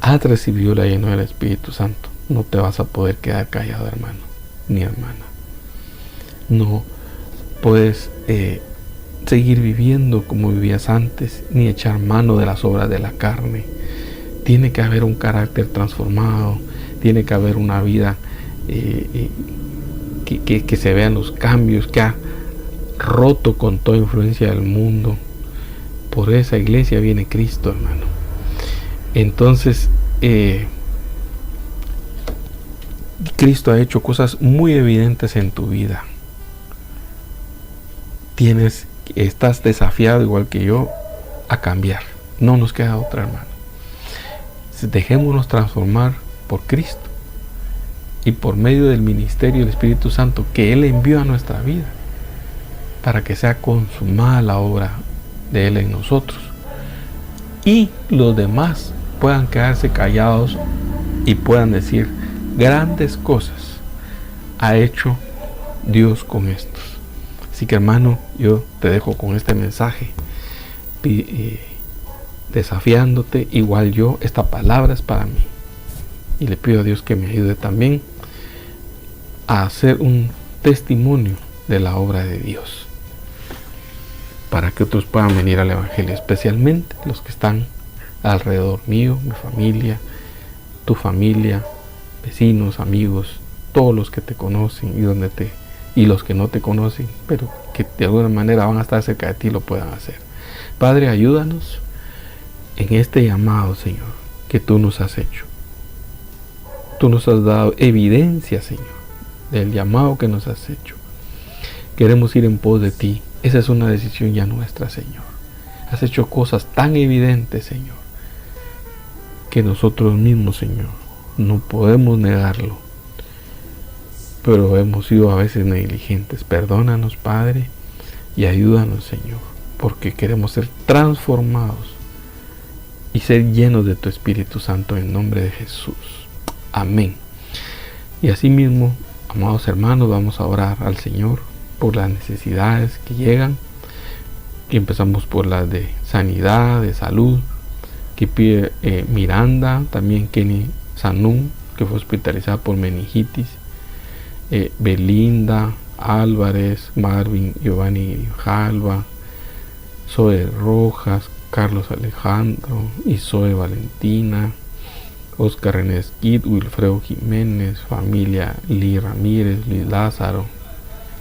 S2: has recibido la llenura del Espíritu Santo, no te vas a poder quedar callado, hermano ni hermana. No puedes seguir viviendo como vivías antes, ni echar mano de las obras de la carne. Tiene que haber un carácter transformado, tiene que haber una vida que se vean los cambios, que ha roto con toda influencia del mundo. Por esa iglesia viene Cristo, hermano. Entonces Cristo ha hecho cosas muy evidentes en tu vida. Estás desafiado, igual que yo, a cambiar. No nos queda otra, hermano. Dejémonos transformar por Cristo y por medio del ministerio del Espíritu Santo que Él envió a nuestra vida, para que sea consumada la obra de Él en nosotros, y los demás puedan quedarse callados y puedan decir, grandes cosas ha hecho Dios con estos. Así que, hermano, yo te dejo con este mensaje, desafiándote, igual yo, esta palabra es para mí, y le pido a Dios que me ayude también a hacer un testimonio de la obra de Dios, para que otros puedan venir al Evangelio, especialmente los que están alrededor mío, mi familia, tu familia, vecinos, amigos, todos los que te conocen y los que no te conocen, pero que de alguna manera van a estar cerca de ti, lo puedan hacer. Padre, ayúdanos en este llamado, Señor, que tú nos has hecho. Tú nos has dado evidencia, Señor, del llamado que nos has hecho. Queremos ir en pos de ti. Esa es una decisión ya nuestra, Señor. Has hecho cosas tan evidentes, Señor, que nosotros mismos, Señor, no podemos negarlo, pero hemos sido a veces negligentes. Perdónanos, Padre, y ayúdanos, Señor, porque queremos ser transformados y ser llenos de tu Espíritu Santo en nombre de Jesús. Amén. Y asimismo, amados hermanos, vamos a orar al Señor por las necesidades que llegan. Y empezamos por las de sanidad, de salud, que pide Miranda, también Kenny Sanún, que fue hospitalizada por meningitis, Belinda Álvarez, Marvin Giovanni Jalva, Zoe Rojas, Carlos Alejandro, Zoe Valentina, Oscar René Esquid, Wilfredo Jiménez, familia Lee Ramírez, Luis Lázaro,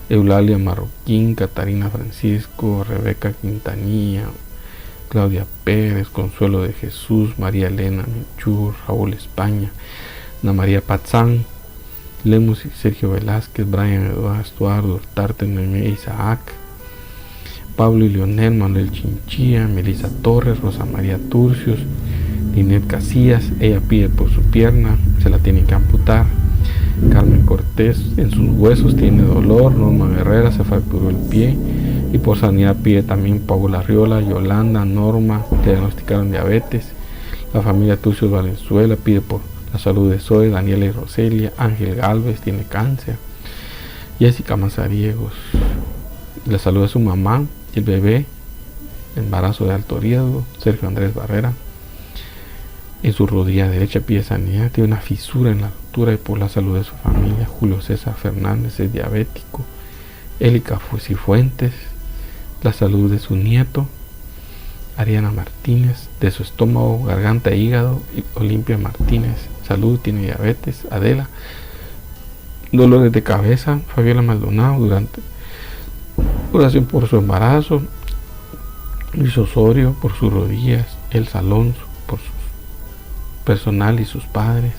S2: Eulalia Marroquín, Catarina Francisco, Rebeca Quintanilla, Claudia Pérez, Consuelo de Jesús, María Elena Menchur, Raúl España, Ana María Patzán, Lemus y Sergio Velázquez, Brian Eduardo Hurtarte, Noemí Isaac, Pablo y Leonel, Manuel Chinchilla, Melissa Torres, Rosa María Turcios, Linet Casillas, ella pide por su pierna, se la tienen que amputar. Carmen Cortés, en sus huesos tiene dolor. Norma Guerrera, se fracturó el pie. Y por sanidad pide también Paula Arriola, Yolanda, Norma, le diagnosticaron diabetes. La familia Turcios Valenzuela pide por la salud de Zoe, Daniela y Roselia. Ángel Galvez tiene cáncer. Jessica Mazariegos, la salud de su mamá y el bebé, embarazo de alto riesgo. Sergio Andrés Barrera, en su rodilla derecha pide sanidad, tiene una fisura en la rotura y por la salud de su familia. Julio César Fernández es diabético. Élica Cifuentes, la salud de su nieto. Ariana Martínez, de su estómago, garganta e hígado. Y Olimpia Martínez, salud, tiene diabetes. Adela, dolores de cabeza. Fabiola Maldonado, durante oración por su embarazo. Luis Osorio, por sus rodillas. Elsa Alonso, por su personal y sus padres.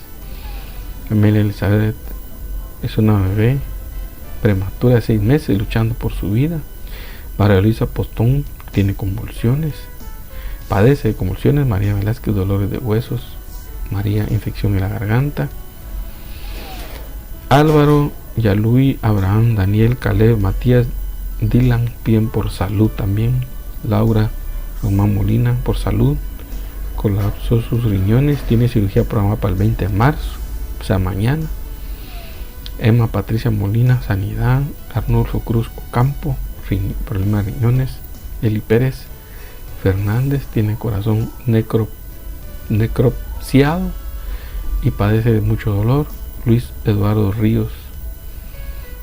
S2: Amelia Elizabeth es una bebé prematura de 6 meses luchando por su vida. María Luisa Postón tiene convulsiones, padece de convulsiones. María Velázquez, dolores de huesos. María, infección en la garganta. Álvaro, Yaluí, Abraham, Daniel, Caleb, Matías, Dylan piden por salud también. Laura Román Molina, por salud. Colapsó sus riñones, tiene cirugía programada para el 20 de marzo, o sea mañana. Emma Patricia Molina, sanidad. Arnulfo Cruz Ocampo, problema de riñones. Eli Pérez Fernández tiene corazón necropsiado y padece de mucho dolor. Luis Eduardo Ríos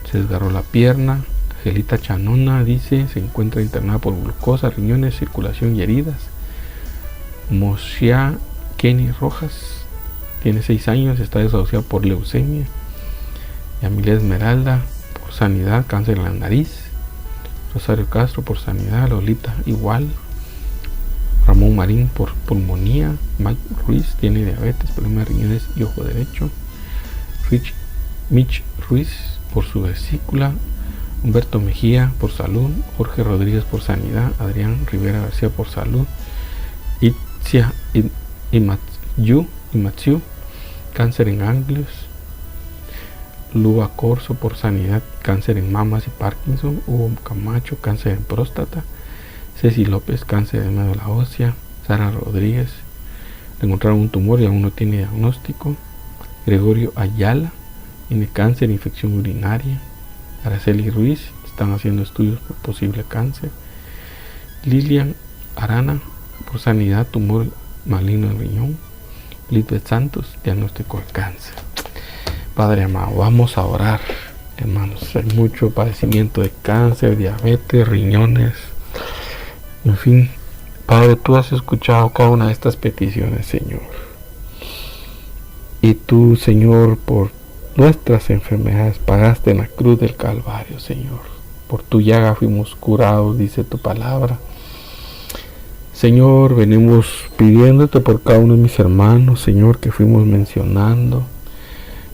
S2: se desgarró la pierna. Angelita Chanona dice se encuentra internada por glucosa, riñones, circulación y heridas. Moshia Kenny Rojas tiene 6 años, está desahuciado por leucemia. Yamilia Esmeralda, por sanidad, cáncer en la nariz. Rosario Castro, por sanidad. Lolita igual. Ramón Marín, por pulmonía. Mike Ruiz tiene diabetes, problema de riñones y ojo derecho. Mitch Ruiz, por su vesícula. Humberto Mejía, por salud. Jorge Rodríguez, por sanidad. Adrián Rivera García, por salud. Itzia Imatsu, cáncer en ganglios. Luba Corso, por sanidad, cáncer en mamas y Parkinson. Hugo Camacho, cáncer en próstata. Ceci López, cáncer de médula ósea. Sara Rodríguez, le encontraron un tumor y aún no tiene diagnóstico. Gregorio Ayala tiene cáncer, infección urinaria. Araceli Ruiz, están haciendo estudios por posible cáncer. Lilian Arana, por sanidad, tumor maligno en riñón. Lisbeth Santos, diagnóstico de cáncer. Padre amado, vamos a orar, hermanos. Hay mucho padecimiento de cáncer, diabetes, riñones, en fin. Padre, tú has escuchado cada una de estas peticiones, Señor. Y tú, Señor, por nuestras enfermedades pagaste en la cruz del Calvario, Señor. Por tu llaga fuimos curados, dice tu palabra. Señor, venimos pidiéndote por cada uno de mis hermanos, Señor, que fuimos mencionando.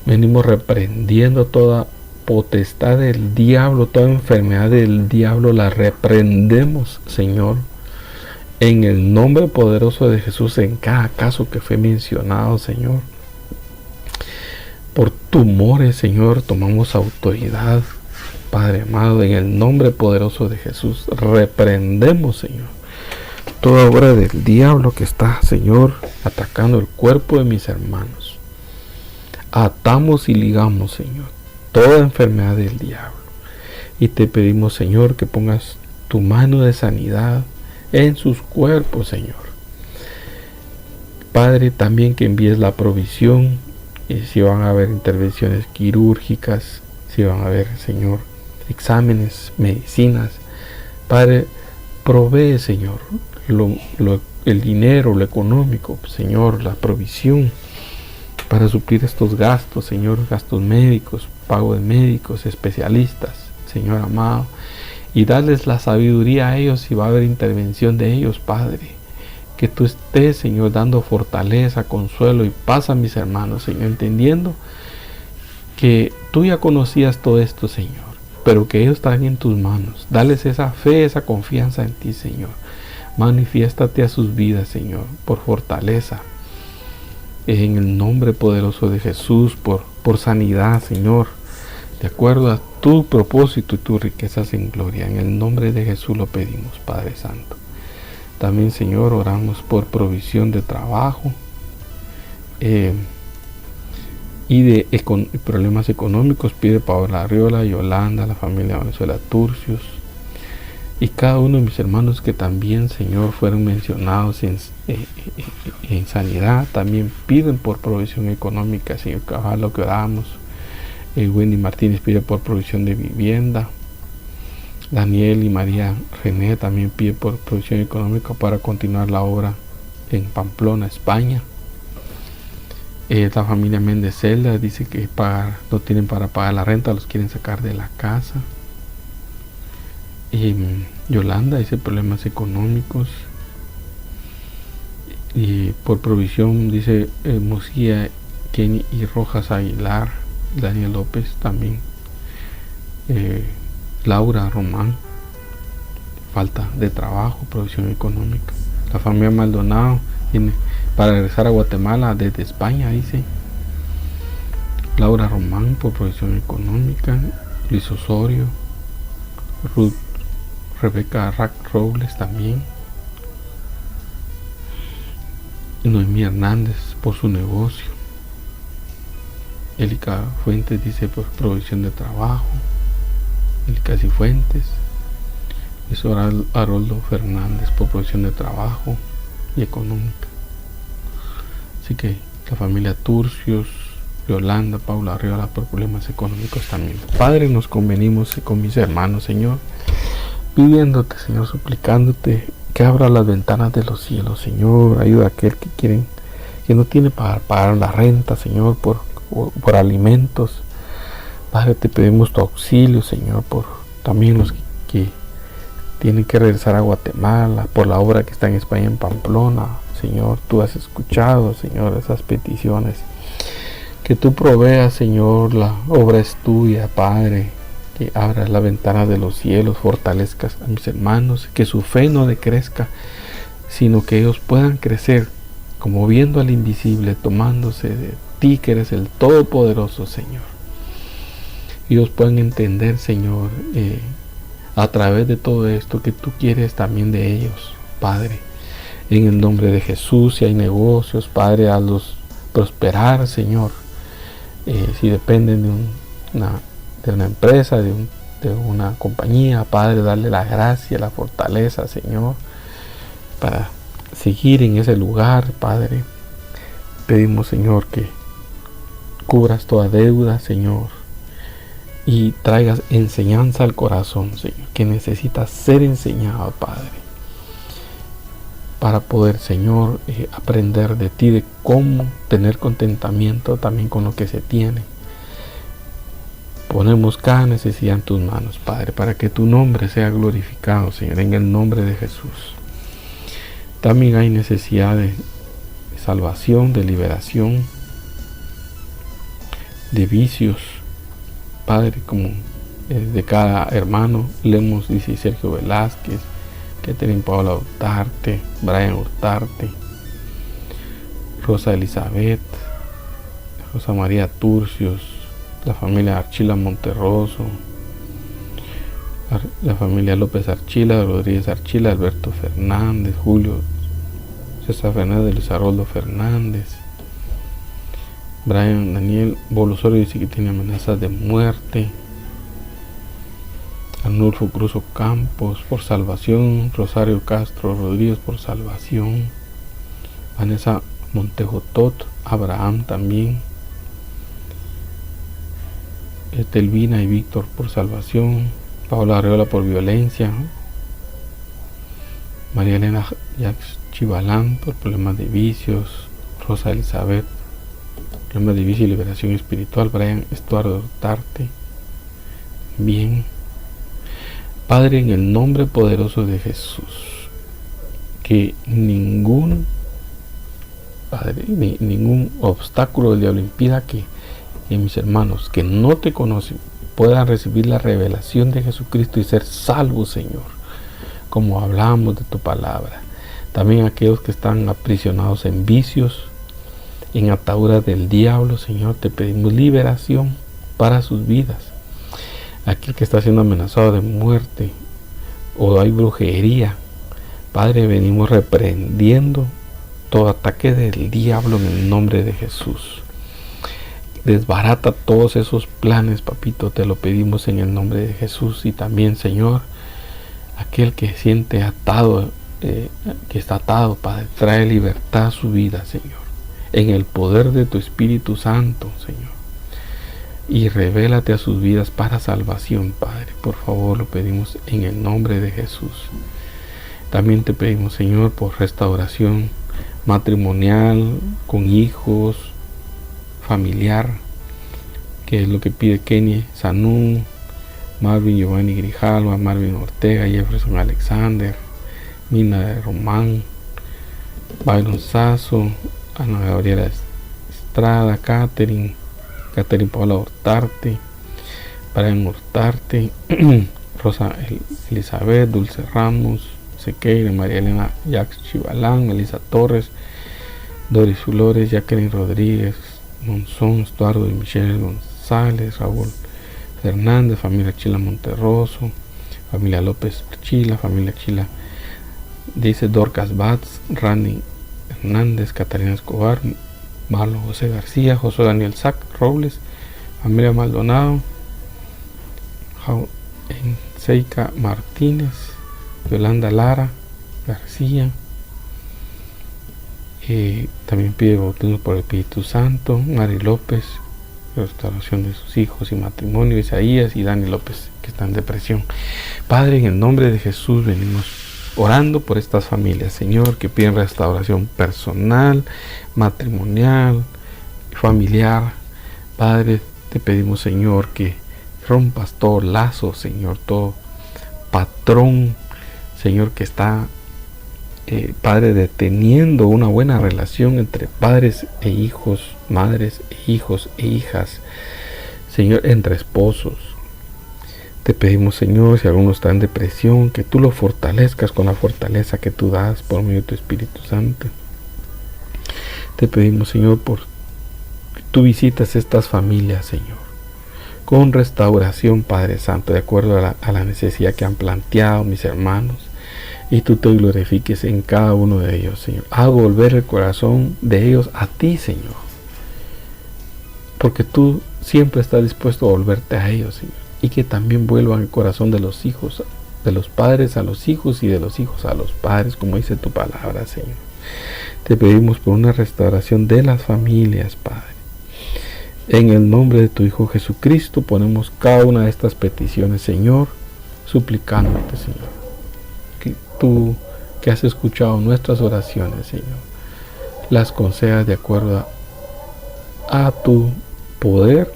S2: Venimos reprendiendo toda potestad del diablo, toda enfermedad del diablo, la reprendemos, Señor. En el nombre poderoso de Jesús, en cada caso que fue mencionado, Señor. Por tumores, Señor, tomamos autoridad Padre amado, en el nombre poderoso de Jesús, reprendemos, Señor, toda obra del diablo que está, Señor, atacando el cuerpo de mis hermanos. Atamos y ligamos, Señor, toda enfermedad del diablo. Y te pedimos, Señor, que pongas tu mano de sanidad en sus cuerpos, Señor. Padre, también que envíes la provisión, y si van a haber intervenciones quirúrgicas, si van a haber, Señor, exámenes, medicinas. Padre, provee, Señor, el dinero, lo económico, Señor, la provisión para suplir estos gastos, Señor, gastos médicos, pago de médicos, especialistas, Señor amado, y darles la sabiduría a ellos si va a haber intervención de ellos, Padre. Que tú estés, Señor, dando fortaleza, consuelo y paz a mis hermanos, Señor, entendiendo que tú ya conocías todo esto, Señor, pero que ellos están en tus manos. Dales esa fe, esa confianza en ti, Señor. Manifiéstate a sus vidas, Señor, por fortaleza. En el nombre poderoso de Jesús, por sanidad, Señor, de acuerdo a tu propósito y tus riquezas en gloria. En el nombre de Jesús lo pedimos, Padre Santo. También, Señor, oramos por provisión de trabajo y de problemas económicos. Pide Paola Arriola, Yolanda, la familia Venezuela Turcios y cada uno de mis hermanos que también, Señor, fueron mencionados en sanidad. También piden por provisión económica, Señor, que ojalá lo que oramos. Wendy Martínez pide por provisión de vivienda. Daniel y María René también pide por provisión económica para continuar la obra en Pamplona, España. La familia Méndez Celda dice que no tienen para pagar la renta, los quieren sacar de la casa. Yolanda dice problemas económicos. Y por provisión dice Mosía, Kenny y Rojas Aguilar. Daniel López también. Laura Román, falta de trabajo, provisión económica. La familia Maldonado tiene para regresar a Guatemala desde España, dice. Laura Román por provisión económica. Luis Osorio, Ruth, Rebeca Rack Robles también. Noemí Hernández por su negocio. Elica Fuentes dice por provisión de trabajo. Elika Cifuentes. Es Haroldo Fernández por provisión de trabajo y económica. Así que la familia Turcios, Yolanda, Paula Arriola por problemas económicos también. Padre, nos convenimos con mis hermanos, Señor, pidiéndote, Señor, suplicándote que abra las ventanas de los cielos, Señor. Ayuda a aquel que no tiene para pagar la renta, Señor, por alimentos. Padre, te pedimos tu auxilio, Señor, por también los que tienen que regresar a Guatemala, por la obra que está en España, en Pamplona. Señor, tú has escuchado, Señor, esas peticiones. Que tú proveas, Señor, la obra es tuya, Padre. Que abras la ventana de los cielos, fortalezcas a mis hermanos, que su fe no decrezca, sino que ellos puedan crecer, como viendo al invisible, tomándose de ti, que eres el Todopoderoso, Señor. Ellos pueden entender, Señor, a través de todo esto que tú quieres también de ellos, Padre. En el nombre de Jesús, si hay negocios, Padre, hazlos prosperar, Señor. Si dependen de una empresa, de una compañía, Padre, darle la gracia, la fortaleza, Señor, para seguir en ese lugar, Padre. Pedimos, Señor, que cubras toda deuda, Señor, y traigas enseñanza al corazón, Señor, que necesita ser enseñado, Padre, para poder, Señor, aprender de ti, de cómo tener contentamiento también con lo que se tiene. Ponemos cada necesidad en tus manos, Padre, para que tu nombre sea glorificado, Señor, en el nombre de Jesús. También hay necesidad de salvación, de liberación, de vicios, Padre, como de cada hermano. Leemos, dice Sergio Velázquez, Catherine Paola Hurtarte, Brian Hurtarte, Rosa Elizabeth, Rosa María Turcios, la familia Archila Monterroso, la familia López Archila, Rodríguez Archila, Alberto Fernández, Julio César Fernández, Luis Aroldo Fernández, Brian Daniel Bolosorio dice que tiene amenazas de muerte. Arnulfo Cruz Campos por salvación, Rosario Castro Rodríguez por salvación, Vanessa Montejo Tot, Abraham también, Telvina y Víctor por salvación, Paola Arreola por violencia, María Elena Yax Chivalán por problemas de vicios, Rosa Elizabeth, problemas de vicio y liberación espiritual, Brian Estuardo Tarte, bien. Padre, en el nombre poderoso de Jesús, que ningún obstáculo del diablo impida que mis hermanos que no te conocen puedan recibir la revelación de Jesucristo y ser salvos, Señor, como hablamos de tu palabra. También aquellos que están aprisionados en vicios, en ataduras del diablo, Señor, te pedimos liberación para sus vidas. Aquel que está siendo amenazado de muerte o hay brujería, Padre, venimos reprendiendo todo ataque del diablo en el nombre de Jesús. Desbarata todos esos planes, papito, te lo pedimos en el nombre de Jesús. Y también, Señor, aquel que siente atado, que está atado, Padre, trae libertad a su vida, Señor, en el poder de tu Espíritu Santo, Señor. Y revélate a sus vidas para salvación, Padre. Por favor, lo pedimos en el nombre de Jesús. También te pedimos, Señor, por restauración matrimonial, con hijos, familiar, que es lo que pide Kenny Sanún, Marvin Giovanni Grijalva, Marvin Ortega, Jefferson Alexander, Mina de Román, Byron Sasso, Ana Gabriela Estrada, Catherine Paola Hortarte, Brian Hortarte, Rosa Elizabeth, Dulce Ramos, Sequeira, María Elena Yax Chivalán, Melissa Torres, Doris Flores, Jacqueline Rodríguez, Monzón, Estuardo y Michelle González, Raúl Fernández, familia Chila Monterroso, familia López Chila, familia Chila, dice Dorcas Batz, Randy Hernández, Catalina Escobar, Marlon José García, José Daniel Sac Robles, familia Maldonado, Seika Martínez, Yolanda Lara García, también pide bautismo por el Espíritu Santo, Mari López, restauración de sus hijos y matrimonio, Isaías y Dani López, que está en depresión. Padre, en el nombre de Jesús venimos orando por estas familias, Señor, que piden restauración personal, matrimonial, familiar. Padre, te pedimos, Señor, que rompas todo lazo, Señor, todo patrón, Señor, que está, Padre, deteniendo una buena relación entre padres e hijos, madres e hijos e hijas, Señor, entre esposos. Te pedimos, Señor, si alguno está en depresión, que tú lo fortalezcas con la fortaleza que tú das por medio de tu Espíritu Santo. Te pedimos, Señor, por que tú visitas estas familias, Señor, con restauración, Padre Santo, de acuerdo a la necesidad que han planteado mis hermanos, y tú te glorifiques en cada uno de ellos, Señor. Haz volver el corazón de ellos a ti, Señor, porque tú siempre estás dispuesto a volverte a ellos, Señor. Y que también vuelvan el corazón de los hijos, de los padres a los hijos y de los hijos a los padres, como dice tu palabra, Señor. Te pedimos por una restauración de las familias, Padre. En el nombre de tu Hijo Jesucristo ponemos cada una de estas peticiones, Señor, suplicándote, Señor, que tú, que has escuchado nuestras oraciones, Señor, las concedas de acuerdo a tu poder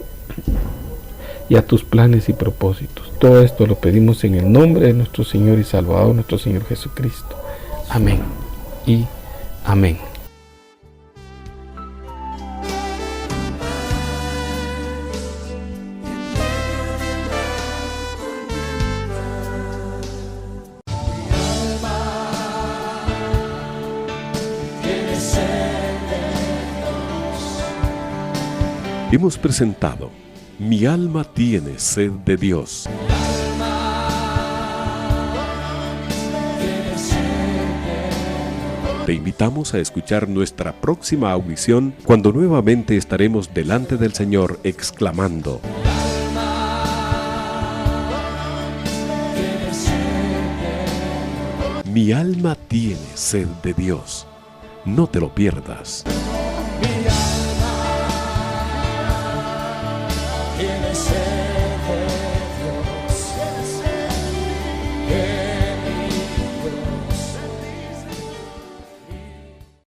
S2: y a tus planes y propósitos. Todo esto lo pedimos en el nombre de nuestro Señor y Salvador, nuestro Señor Jesucristo. Amén y amén.
S1: Hemos presentado Mi alma tiene sed de Dios.
S3: Mi alma
S1: Te invitamos a escuchar nuestra próxima audición cuando nuevamente estaremos delante del Señor exclamando: mi alma tiene sed de Dios. No te lo pierdas.
S3: Mi alma tiene sed.